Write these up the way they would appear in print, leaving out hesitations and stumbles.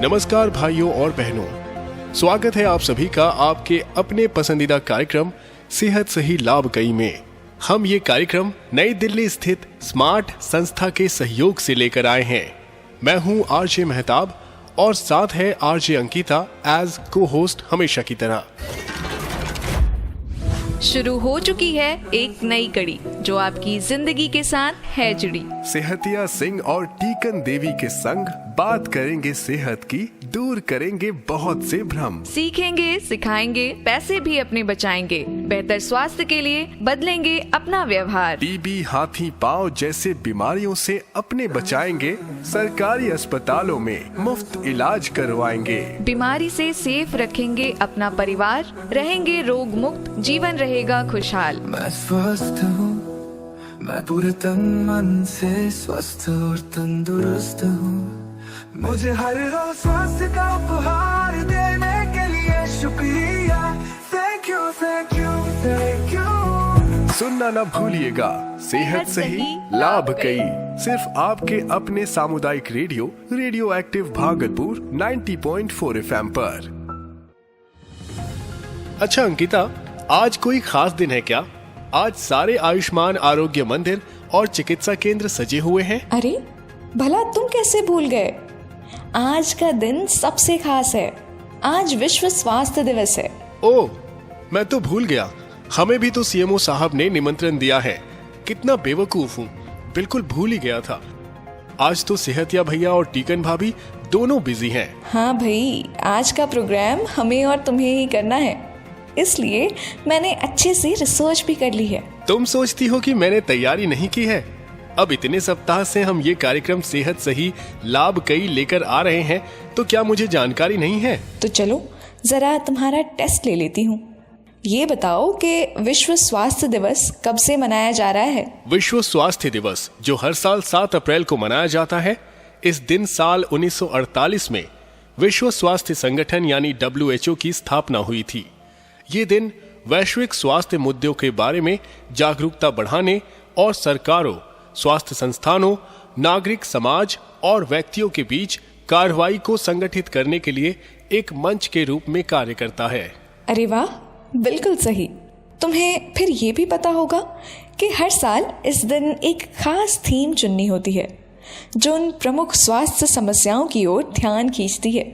नमस्कार भाइयों और बहनों, स्वागत है आप सभी का आपके अपने पसंदीदा कार्यक्रम सेहत सही लाभ कई में। हम ये कार्यक्रम नई दिल्ली स्थित स्मार्ट संस्था के सहयोग से लेकर आए हैं। मैं हूं आरजे मेहताब और साथ है आरजे अंकिता एज को होस्ट हमेशा की तरह। शुरू हो चुकी है एक नई कड़ी जो आपकी जिंदगी के साथ है जुड़ी। सेहतिया सिंह और टीकन देवी के संग बात करेंगे सेहत की, दूर करेंगे बहुत से भ्रम। सीखेंगे, सिखाएंगे, पैसे भी अपने बचाएंगे, बेहतर स्वास्थ्य के लिए बदलेंगे अपना व्यवहार। टीबी, हाथी पांव जैसे बीमारियों से अपने बचाएंगे, सरकारी अस्पतालों में मुफ्त इलाज करवाएंगे। बीमारी से सेफ रखेंगे अपना परिवार, रहेंगे रोग मुक्त, जीवन रहेगा खुशहाल। मैं स्वस्थ हूँ, मैं पूरे तन मन से स्वस्थ और तंदुरुस्त हूँ। मुझे हर रोज स्वास्थ्य का उपहार देने के लिए शुक्रिया। Thank you, thank you, thank you. सुनना न भूलिएगा सेहत सही लाभ कई, सिर्फ आपके अपने सामुदायिक रेडियो एक्टिव भागलपुर 90.4 FM पर। अच्छा अंकिता, आज कोई खास दिन है क्या? आज सारे आयुष्मान आरोग्य मंदिर और चिकित्सा केंद्र सजे हुए हैं। अरे भला तुम कैसे भूल गए? आज का दिन सबसे खास है। आज विश्व स्वास्थ्य दिवस है। ओह, मैं तो भूल गया। हमें भी तो सीएमओ साहब ने निमंत्रण दिया है। कितना बेवकूफ हूँ, बिल्कुल भूल ही गया था। आज तो सेहतिया भैया और टीकन भाभी दोनों बिजी हैं। हाँ भाई, आज का प्रोग्राम हमें और तुम्हें ही करना है, इसलिए मैंने अच्छे से रिसर्च भी कर ली है। तुम सोचती हो कि मैंने तैयारी नहीं की है? अब इतने सप्ताह से हम ये कार्यक्रम सेहत सही लाभ कई लेकर आ रहे हैं, तो क्या मुझे जानकारी नहीं है? तो चलो जरा तुम्हारा टेस्ट ले लेती हूँ। ये बताओ कि विश्व स्वास्थ्य दिवस कब से मनाया जा रहा है? विश्व स्वास्थ्य दिवस जो हर साल 7 अप्रैल को मनाया जाता है, इस दिन साल 1948 में विश्व स्वास्थ्य संगठन यानी WHO की स्थापना हुई थी। ये दिन वैश्विक स्वास्थ्य मुद्दों के बारे में जागरूकता बढ़ाने और सरकारों, स्वास्थ्य संस्थानों, नागरिक समाज और व्यक्तियों के बीच कार्रवाई को संगठित करने के लिए एक मंच के रूप में कार्य करता है। अरे वाह, बिल्कुल सही। तुम्हें फिर ये भी पता होगा कि हर साल इस दिन एक खास थीम चुननी होती है जो उन प्रमुख स्वास्थ्य समस्याओं की ओर ध्यान खींचती है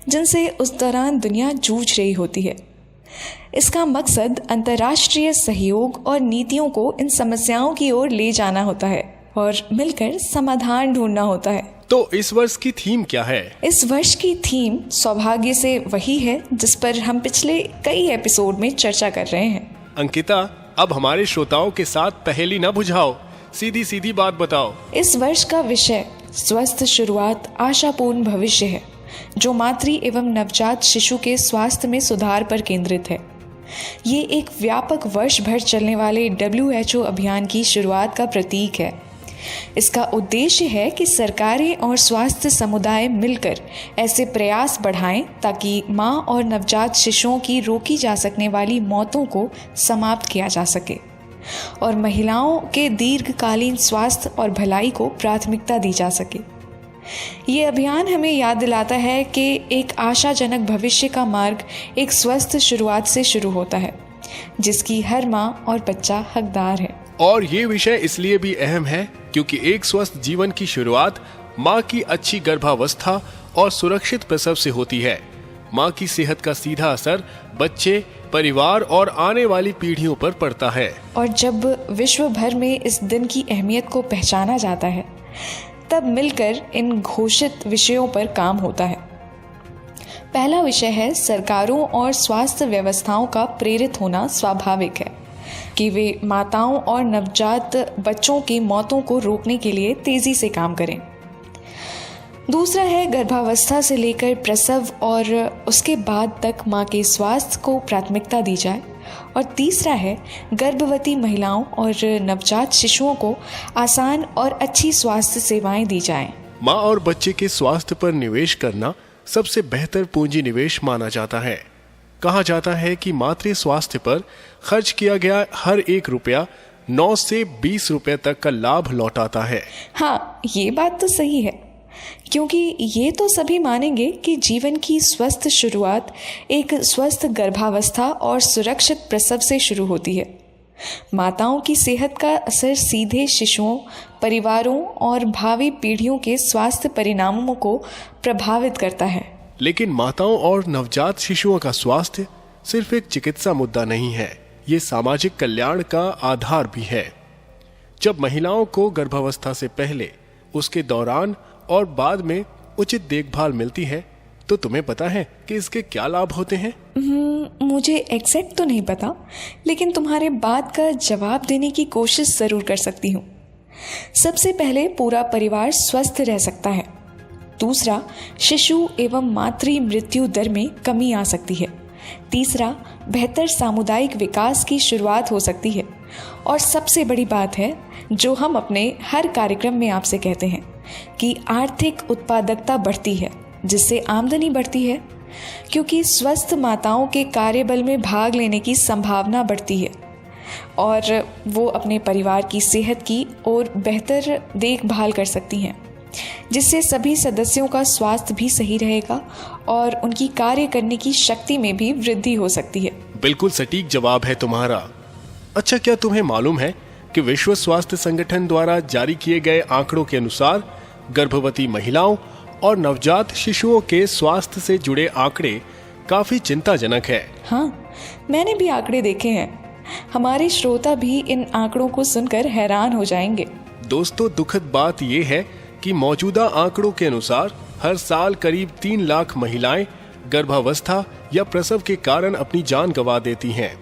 जिनसे उस दौरान दुनिया जूझ रही होती है। इसका मकसद अंतर्राष्ट्रीय सहयोग और नीतियों को इन समस्याओं की ओर ले जाना होता है और मिलकर समाधान ढूंढना होता है। तो इस वर्ष की थीम क्या है? इस वर्ष की थीम सौभाग्य से वही है जिस पर हम पिछले कई एपिसोड में चर्चा कर रहे हैं। अंकिता, अब हमारे श्रोताओं के साथ पहेली न बुझाओ, सीधी सीधी बात बताओ। इस वर्ष का विषय स्वस्थ शुरुआत आशापूर्ण भविष्य है, जो मातृ एवं नवजात शिशु के स्वास्थ्य में सुधार पर केंद्रित है। ये एक व्यापक वर्ष भर चलने वाले WHO अभियान की शुरुआत का प्रतीक है। इसका उद्देश्य है कि सरकारें और स्वास्थ्य समुदाय मिलकर ऐसे प्रयास बढ़ाएं ताकि मां और नवजात शिशुओं की रोकी जा सकने वाली मौतों को समाप्त किया जा सके और महिलाओं के दीर्घकालीन स्वास्थ्य और भलाई को प्राथमिकता दी जा सके। ये अभियान हमें याद दिलाता है कि एक आशाजनक भविष्य का मार्ग एक स्वस्थ शुरुआत से शुरू होता है, जिसकी हर माँ और बच्चा हकदार है। और ये विषय इसलिए भी अहम है क्योंकि एक स्वस्थ जीवन की शुरुआत माँ की अच्छी गर्भावस्था और सुरक्षित प्रसव से होती है। माँ की सेहत का सीधा असर बच्चे, परिवार और आने वाली पीढ़ियों पर पड़ता है। और जब विश्व भर में इस दिन की अहमियत को पहचाना जाता है, तब मिलकर इन घोषित विषयों पर काम होता है। पहला विषय है सरकारों और स्वास्थ्य व्यवस्थाओं का प्रेरित होना स्वाभाविक है कि वे माताओं और नवजात बच्चों की मौतों को रोकने के लिए तेजी से काम करें। दूसरा है गर्भावस्था से लेकर प्रसव और उसके बाद तक मां के स्वास्थ्य को प्राथमिकता दी जाए। और तीसरा है गर्भवती महिलाओं और नवजात शिशुओं को आसान और अच्छी स्वास्थ्य सेवाएं दी जाएं। माँ और बच्चे के स्वास्थ्य पर निवेश करना सबसे बेहतर पूंजी निवेश माना जाता है। कहा जाता है कि मातृ स्वास्थ्य पर खर्च किया गया हर एक रुपया 9 से 20 रुपए तक का लाभ लौटाता है। हाँ, ये बात तो सही है। क्योंकि ये तो सभी मानेंगे कि जीवन की स्वस्थ शुरुआत एक स्वस्थ गर्भावस्था और सुरक्षित प्रसव से शुरू होती है। माताओं की सेहत का असर सीधे शिशुओं, परिवारों और भावी पीढ़ियों के स्वास्थ्य परिणामों को प्रभावित करता है। लेकिन माताओं और नवजात शिशुओं का स्वास्थ्य सिर्फ एक चिकित्सा मुद्दा नहीं है, ये सामाजिक कल्याण का आधार भी है। जब महिलाओं को गर्भावस्था से पहले, उसके दौरान और बाद में उचित देखभाल मिलती है तो तुम्हें पता है कि इसके क्या लाभ होते हैं? मुझे एग्जैक्ट तो नहीं पता, लेकिन तुम्हारे बात का जवाब देने की कोशिश जरूर कर सकती हूँ। सबसे पहले पूरा परिवार स्वस्थ रह सकता है। दूसरा, शिशु एवं मातृ मृत्यु दर में कमी आ सकती है। तीसरा, बेहतर सामुदायिक विकास की शुरुआत हो सकती है। और सबसे बड़ी बात है जो हम अपने हर कार्यक्रम में आपसे कहते हैं कि आर्थिक उत्पादकता बढ़ती है, जिससे आमदनी बढ़ती है, क्योंकि स्वस्थ माताओं के कार्यबल में भाग लेने की संभावना बढ़ती है और वो अपने परिवार की सेहत की और बेहतर देखभाल कर सकती हैं, जिससे सभी सदस्यों का स्वास्थ्य भी सही रहेगा और उनकी कार्य करने की शक्ति में भी वृद्धि हो सकती है। बिल्कुल सटीक जवाब है तुम्हारा। अच्छा, क्या तुम्हें मालूम है कि विश्व स्वास्थ्य संगठन द्वारा जारी किए गए आंकड़ों के अनुसार गर्भवती महिलाओं और नवजात शिशुओं के स्वास्थ्य से जुड़े आंकड़े काफी चिंताजनक है। हाँ, मैंने भी आंकड़े देखे हैं। हमारे श्रोता भी इन आंकड़ों को सुनकर हैरान हो जाएंगे। दोस्तों, दुखद बात यह है कि मौजूदा आंकड़ों के अनुसार हर साल करीब 3 लाख महिलाएं गर्भावस्था या प्रसव के कारण अपनी जान गंवा देती हैं।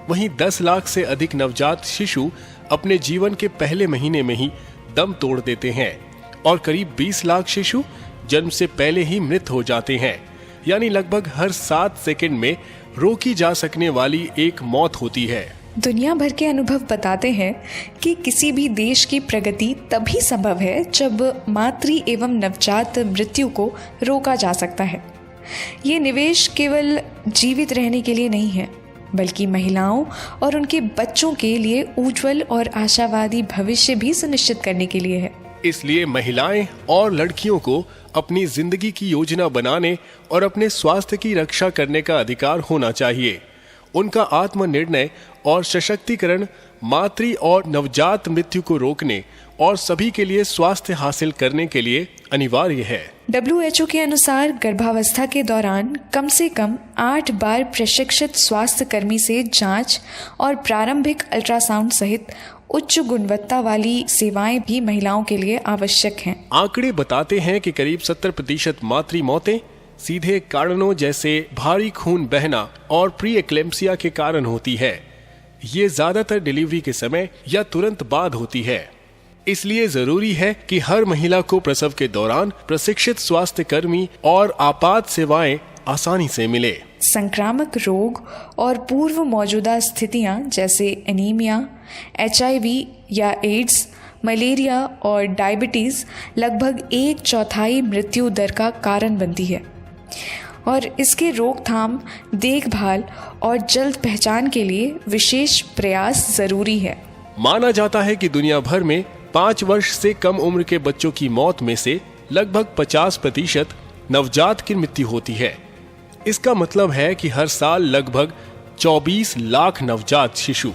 वहीं 10 लाख से अधिक नवजात शिशु अपने जीवन के पहले महीने में ही दम तोड़ देते हैं और करीब 20 लाख शिशु जन्म से पहले ही मृत हो जाते हैं। यानी लगभग हर 7 सेकंड में रोकी जा सकने वाली एक मौत होती है। दुनिया भर के अनुभव बताते हैं कि किसी भी देश की प्रगति तभी संभव है जब मातृ एवं नवजात मृत्यु को रोका जा सकता है। ये निवेश केवल जीवित रहने के लिए नहीं है, बल्कि महिलाओं और उनके बच्चों के लिए उज्जवल और आशावादी भविष्य भी सुनिश्चित करने के लिए है। इसलिए महिलाएं और लड़कियों को अपनी जिंदगी की योजना बनाने और अपने स्वास्थ्य की रक्षा करने का अधिकार होना चाहिए। उनका आत्मनिर्णय और सशक्तिकरण मातृ और नवजात मृत्यु को रोकने और सभी के लिए स्वास्थ्य हासिल करने के लिए अनिवार्य है। WHO के अनुसार गर्भावस्था के दौरान कम से कम 8 बार प्रशिक्षित स्वास्थ्य कर्मी से जांच और प्रारंभिक अल्ट्रासाउंड सहित उच्च गुणवत्ता वाली सेवाएं भी महिलाओं के लिए आवश्यक हैं। आंकड़े बताते हैं कि करीब 70% मातृ मौतें सीधे कारणों जैसे भारी खून बहना और प्री एक्लेम्पसिया के कारण होती है। ये ज्यादातर डिलीवरी के समय या तुरंत बाद होती है। इसलिए जरूरी है कि हर महिला को प्रसव के दौरान प्रशिक्षित स्वास्थ्य कर्मी और आपात सेवाएं आसानी से मिले। संक्रामक रोग और पूर्व मौजूदा स्थितियां जैसे एनीमिया, HIV या एड्स, मलेरिया और डायबिटीज लगभग 1/4 मृत्यु दर का कारण बनती है और इसके रोकथाम, देखभाल और जल्द पहचान के लिए विशेष प्रयास जरूरी है। माना जाता है कि दुनिया भर में 5 वर्ष से कम उम्र के बच्चों की मौत में से लगभग 50% नवजात की मृत्यु होती है। इसका मतलब है कि हर साल लगभग 24 लाख नवजात शिशु।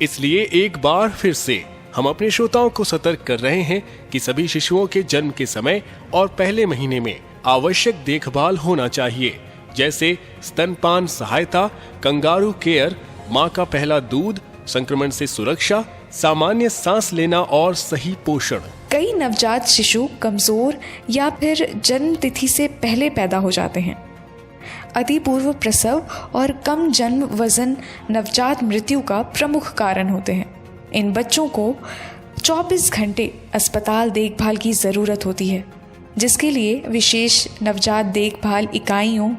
इसलिए एक बार फिर से हम अपने श्रोताओं को सतर्क कर रहे हैं कि सभी शिशुओं के जन्म के समय और पहले महीने में आवश्यक देखभाल होना चाहिए, जैसे स्तनपान सहायता, कंगारू केयर, मां का पहला दूध, संक्रमण से सुरक्षा, सामान्य सांस लेना और सही पोषण। कई नवजात शिशु कमजोर या फिर जन्म तिथि से पहले पैदा हो जाते हैं। अति पूर्व प्रसव और कम जन्म वजन नवजात मृत्यु का प्रमुख कारण होते हैं। इन बच्चों को 24 घंटे अस्पताल देखभाल की जरूरत होती है, जिसके लिए विशेष नवजात देखभाल इकाइयों,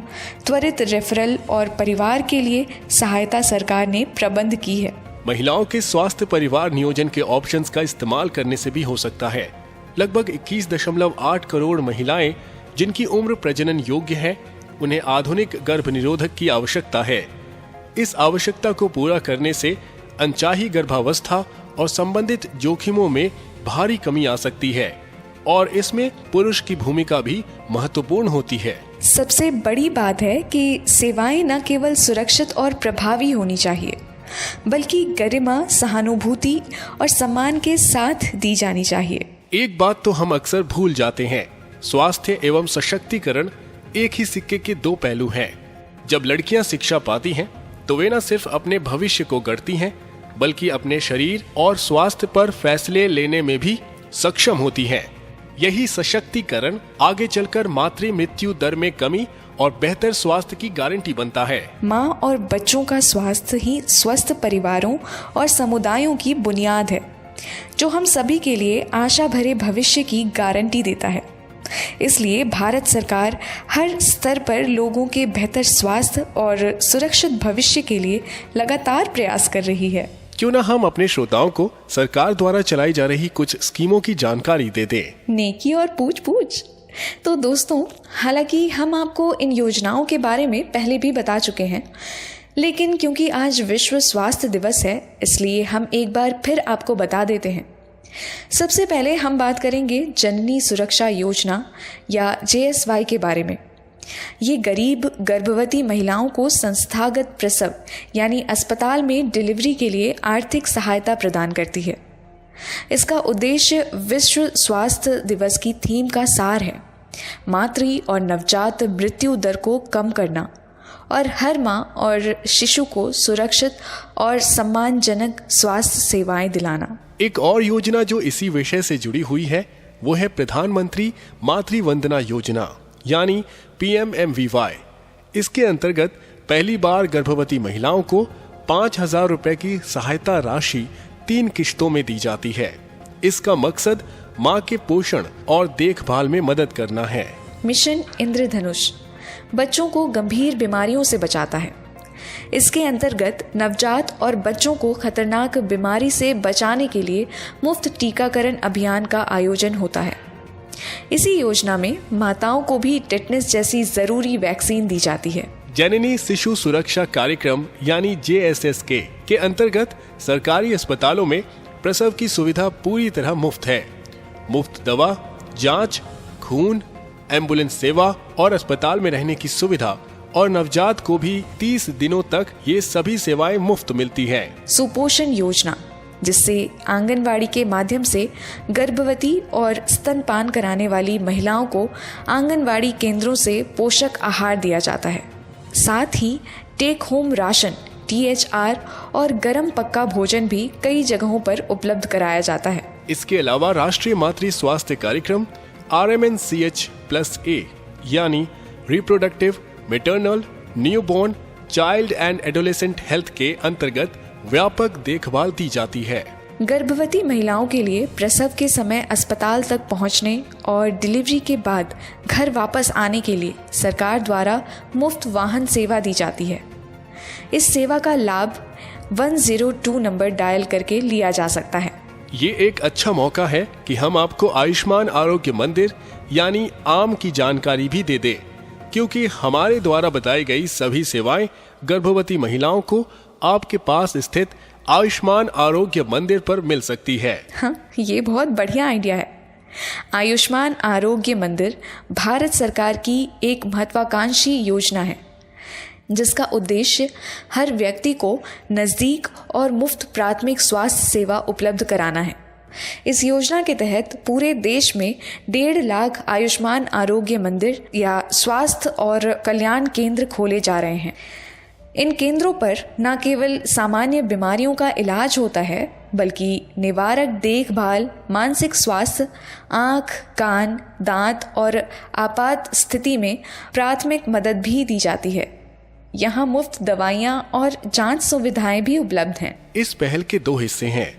त्वरित रेफरल और परिवार के लिए सहायता सरकार ने प्रबंध की है। महिलाओं के स्वास्थ्य परिवार नियोजन के ऑप्शंस का इस्तेमाल करने से भी हो सकता है। लगभग 21.8 करोड़ महिलाएं जिनकी उम्र प्रजनन योग्य है, उन्हें आधुनिक गर्भ निरोधक की आवश्यकता है। इस आवश्यकता को पूरा करने से अनचाही गर्भावस्था और संबंधित जोखिमों में भारी कमी आ सकती है। और इसमें पुरुष की भूमिका भी महत्वपूर्ण होती है। सबसे बड़ी बात है कि सेवाएं न केवल सुरक्षित और प्रभावी होनी चाहिए, बल्कि गरिमा, सहानुभूति और सम्मान के साथ दी जानी चाहिए। एक बात तो हम अक्सर भूल जाते हैं, स्वास्थ्य एवं सशक्तिकरण एक ही सिक्के के दो पहलू हैं। जब लड़कियां शिक्षा पाती हैं तो वे न सिर्फ अपने भविष्य को गढ़ती हैं, बल्कि अपने शरीर और स्वास्थ्य पर फैसले लेने में भी सक्षम होती हैं। यही सशक्तिकरण आगे चलकर मातृ मृत्यु दर में कमी और बेहतर स्वास्थ्य की गारंटी बनता है। माँ और बच्चों का स्वास्थ्य ही स्वस्थ परिवारों और समुदायों की बुनियाद है, जो हम सभी के लिए आशा भरे भविष्य की गारंटी देता है। इसलिए भारत सरकार हर स्तर पर लोगों के बेहतर स्वास्थ्य और सुरक्षित भविष्य के लिए लगातार प्रयास कर रही है। क्यों ना हम अपने श्रोताओं को सरकार द्वारा चलाई जा रही कुछ स्कीमों की जानकारी दे दें। नेकी और पूछ पूछ। तो दोस्तों, हालांकि हम आपको इन योजनाओं के बारे में पहले भी बता चुके हैं, लेकिन क्योंकि आज विश्व स्वास्थ्य दिवस है, इसलिए हम एक बार फिर आपको बता देते हैं। सबसे पहले हम बात करेंगे जननी सुरक्षा योजना या JSY के बारे में। ये गरीब गर्भवती महिलाओं को संस्थागत प्रसव यानी अस्पताल में डिलीवरी के लिए आर्थिक सहायता प्रदान करती है। इसका उद्देश्य विश्व स्वास्थ्य दिवस की थीम का सार है, मातृ और नवजात मृत्यु दर को कम करना और हर माँ और शिशु को सुरक्षित और सम्मानजनक स्वास्थ्य सेवाएं दिलाना। एक और योजना जो इसी विषय से जुड़ी हुई है वो है प्रधानमंत्री मातृ वंदना योजना यानी PMMVY। इसके अंतर्गत पहली बार गर्भवती महिलाओं को 5,000 रुपए की सहायता राशि 3 किश्तों में दी जाती है। इसका मकसद मां के पोषण और देखभाल में मदद करना है। मिशन इंद्रधनुष बच्चों को गंभीर बीमारियों से बचाता है। इसके अंतर्गत नवजात और बच्चों को खतरनाक बीमारी से बचाने के लिए मुफ्त टीकाकरण अभियान का आयोजन होता है। इसी योजना में माताओं को भी टेटनस जैसी जरूरी वैक्सीन दी जाती है। जननी शिशु सुरक्षा कार्यक्रम यानी JSSK के अंतर्गत सरकारी अस्पतालों में प्रसव की सुविधा पूरी तरह मुफ्त है। मुफ्त दवा, जांच, खून, एम्बुलेंस सेवा और अस्पताल में रहने की सुविधा और नवजात को भी 30 दिनों तक ये सभी सेवाएं मुफ्त मिलती हैं। सुपोषण योजना, जिससे आंगनवाड़ी के माध्यम से गर्भवती और स्तनपान कराने वाली महिलाओं को आंगनवाड़ी केंद्रों से पोषक आहार दिया जाता है। साथ ही टेक होम राशन THR और गरम पक्का भोजन भी कई जगहों पर उपलब्ध कराया जाता है। इसके अलावा राष्ट्रीय मातृ स्वास्थ्य कार्यक्रम RMNCH+A यानी reproductive, maternal, newborn, child and adolescent health के अंतर्गत व्यापक देखभाल दी जाती है। गर्भवती महिलाओं के लिए प्रसव के समय अस्पताल तक पहुंचने और डिलीवरी के बाद घर वापस आने के लिए सरकार द्वारा मुफ्त वाहन सेवा दी जाती है। इस सेवा का लाभ 102 नंबर डायल करके लिया जा सकता है। ये एक अच्छा मौका है कि हम आपको आयुष्मान आरोग्य मंदिर यानी आम की जानकारी भी दे दें, क्योंकि हमारे द्वारा बताई गई सभी सेवाएं गर्भवती महिलाओं को आपके पास स्थित आयुष्मान आरोग्य मंदिर पर मिल सकती है। हाँ, ये बहुत बढ़िया आइडिया है। आयुष्मान आरोग्य मंदिर भारत सरकार की एक महत्वाकांक्षी योजना है, जिसका उद्देश्य हर व्यक्ति को नज़दीक और मुफ्त प्राथमिक स्वास्थ्य सेवा उपलब्ध कराना है। इस योजना के तहत पूरे देश में 1.5 लाख आयुष्मान आरोग्य मंदिर या स्वास्थ्य और कल्याण केंद्र खोले जा रहे हैं। इन केंद्रों पर न केवल सामान्य बीमारियों का इलाज होता है, बल्कि निवारक देखभाल, मानसिक स्वास्थ्य, आँख, कान, दांत और आपात स्थिति में प्राथमिक मदद भी दी जाती है। यहाँ मुफ्त दवाइयाँ और जांच सुविधाएं भी उपलब्ध हैं। इस पहल के 2 हिस्से हैं।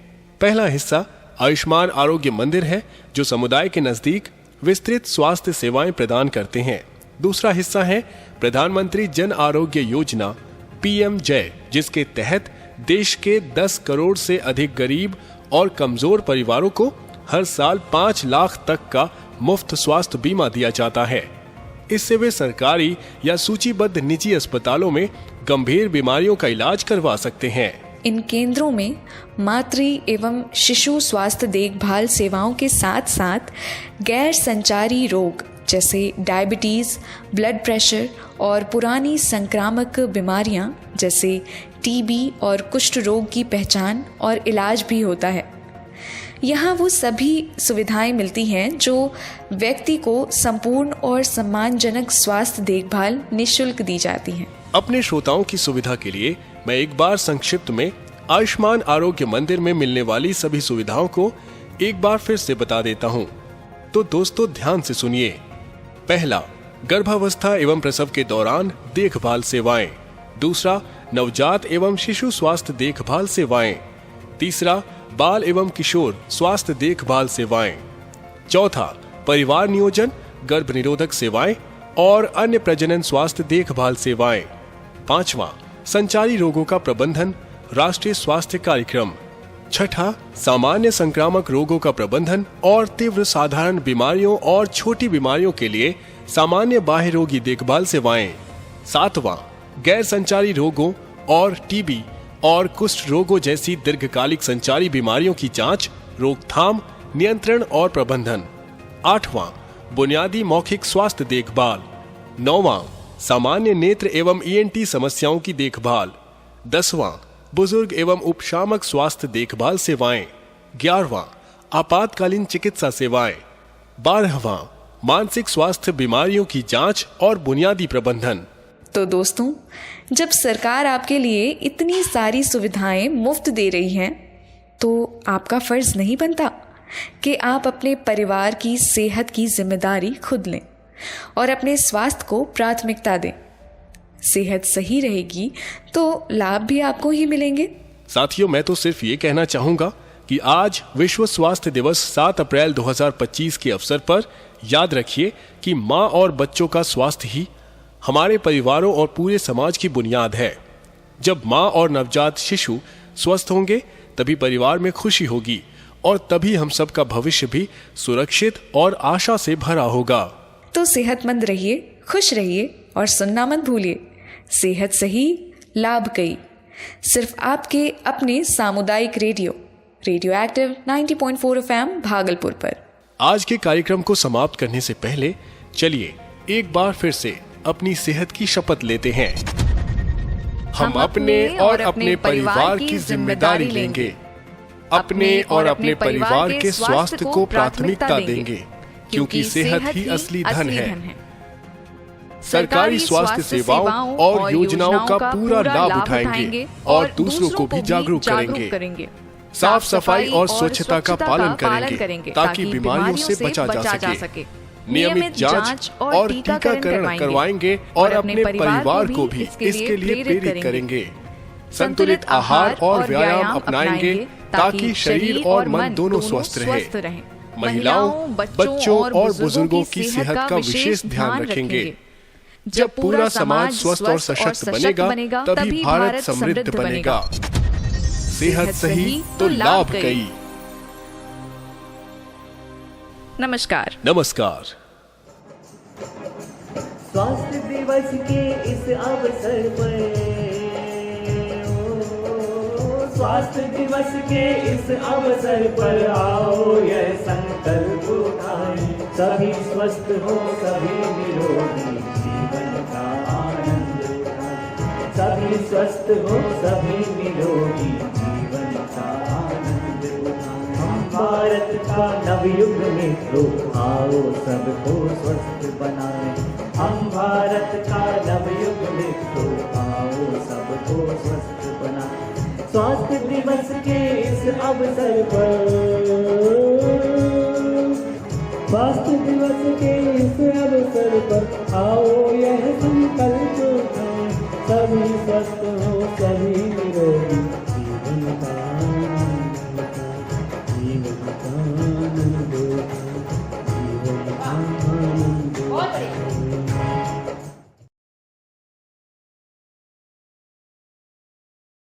पहला हिस्सा आयुष्मान आरोग्य मंदिर है, जो समुदाय के नजदीक विस्तृत स्वास्थ्य सेवाएं प्रदान करते हैं। दूसरा हिस्सा है प्रधानमंत्री जन आरोग्य योजना PMJ, जिसके तहत देश के 10 करोड़ से अधिक गरीब और कमजोर परिवारों को हर साल 5 लाख तक का मुफ्त स्वास्थ्य बीमा दिया जाता है। इससे वे सरकारी या सूचीबद्ध निजी अस्पतालों में गंभीर बीमारियों का इलाज करवा सकते हैं। इन केंद्रों में मातृ एवं शिशु स्वास्थ्य देखभाल सेवाओं के साथ साथ गैर संचारी रोग जैसे डायबिटीज़, ब्लड प्रेशर और पुरानी संक्रामक बीमारियां जैसे टीबी और कुष्ठ रोग की पहचान और इलाज भी होता है। यहाँ वो सभी सुविधाएं मिलती हैं जो व्यक्ति को संपूर्ण और सम्मानजनक स्वास्थ्य देखभाल निःशुल्क दी जाती हैं। अपने श्रोताओं की सुविधा के लिए मैं एक बार संक्षिप्त में आयुष्मान आरोग्य मंदिर में मिलने वाली सभी सुविधाओं को एक बार फिर से बता देता हूँ। तो दोस्तों ध्यान से सुनिए। पहला, गर्भावस्था एवं प्रसव के दौरान देखभाल सेवाएं। दूसरा, नवजात एवं शिशु स्वास्थ्य देखभाल सेवाएं। तीसरा, बाल एवं किशोर स्वास्थ्य देखभाल सेवाएं। चौथा, परिवार नियोजन, गर्भ निरोधक सेवाएं और अन्य प्रजनन स्वास्थ्य देखभाल सेवाएं। पांचवा, संचारी रोगों का प्रबंधन, राष्ट्रीय स्वास्थ्य कार्यक्रम। छठा, सामान्य संक्रामक रोगों का प्रबंधन और तीव्र साधारण बीमारियों और छोटी बीमारियों के लिए सामान्य बाह्य रोगी देखभाल सेवाएं। सातवां, गैर संचारी रोगों और टीबी और कुष्ठ रोगों जैसी दीर्घकालिक संचारी बीमारियों की जांच, रोकथाम, नियंत्रण और प्रबंधन। आठवां, बुनियादी मौखिक स्वास्थ्य देखभाल। नौवां, सामान्य नेत्र एवं ENT समस्याओं की देखभाल। 10वां, बुजुर्ग एवं उपशामक स्वास्थ्य देखभाल सेवाएं। 11वां, आपातकालीन चिकित्सा सेवाएं। 12वां, मानसिक स्वास्थ्य बीमारियों की जांच और बुनियादी प्रबंधन। तो दोस्तों, जब सरकार आपके लिए इतनी सारी सुविधाएं मुफ्त दे रही है तो आपका फर्ज नहीं बनता कि आप अपने परिवार की सेहत की जिम्मेदारी खुद लें और अपने स्वास्थ्य को प्राथमिकता दें। सेहत सही रहेगी तो लाभ भी आपको ही मिलेंगे। साथियों, मैं तो सिर्फ ये कहना चाहूंगा कि आज विश्व स्वास्थ्य दिवस 7 अप्रैल 2025 के अवसर पर याद रखिए कि माँ और बच्चों का स्वास्थ्य ही हमारे परिवारों और पूरे समाज की बुनियाद है। जब माँ और नवजात शिशु स्वस्थ होंगे तभी परिवार में खुशी होगी और तभी हम सबका भविष्य भी सुरक्षित और आशा से भरा होगा। तो सेहतमंद रहिए, खुश रहिए और सुनना मत भूलिए। सेहत सही, लाभ कई। सिर्फ आपके अपने सामुदायिक रेडियो एक्टिव 90.4 FM भागलपुर पर। आज के कार्यक्रम को समाप्त करने से पहले चलिए एक बार फिर से अपनी सेहत की शपथ लेते हैं। हम अपने और अपने परिवार की जिम्मेदारी लेंगे। अपने और अपने परिवार के स्वास्थ्य को प्राथमिकता देंगे, क्योंकि सेहत ही असली धन है। सरकारी स्वास्थ्य सेवाओं और योजनाओं का पूरा लाभ उठाएंगे और दूसरों को भी जागरूक करेंगे। साफ सफाई और स्वच्छता का पालन करेंगे ताकि बीमारियों से बचा जा सके। नियमित जांच और टीकाकरण करवाएंगे और अपने परिवार को भी इसके लिए प्रेरित करेंगे। संतुलित आहार और व्यायाम अपनाएंगे ताकि शरीर और मन दोनों स्वस्थ रहे। महिलाओं, बच्चों और बुजुर्गों की सेहत का विशेष ध्यान रखेंगे। जब पूरा समाज स्वस्थ और सशक्त बनेगा तभी भारत समृद्ध बनेगा। सेहत सही तो लाभ कई। नमस्कार। स्वास्थ्य दिवस के इस अवसर पर, स्वास्थ्य दिवस के इस अवसर पर आओ यह संकल्प उठाएं। सभी स्वस्थ हो, सभी निरोगी जीवन का आनंद उठाएं। सभी स्वस्थ हो, सभी निरोगी जीवन का आनंद उठाएं। हम भारत का नवयुग मित्रों, आओ सबको स्वस्थ बनाएं। हम भारत का नवयुग मित्रों, आओ सबको स्वस्थ बनाएं। स्वास्थ्य दिवस के इस अवसर पर, स्वास्थ्य दिवस के इस अवसर पर आओ यह संकल्प उठाएं। सभी स्वस्थ हो, सभी निरोगी जीवन का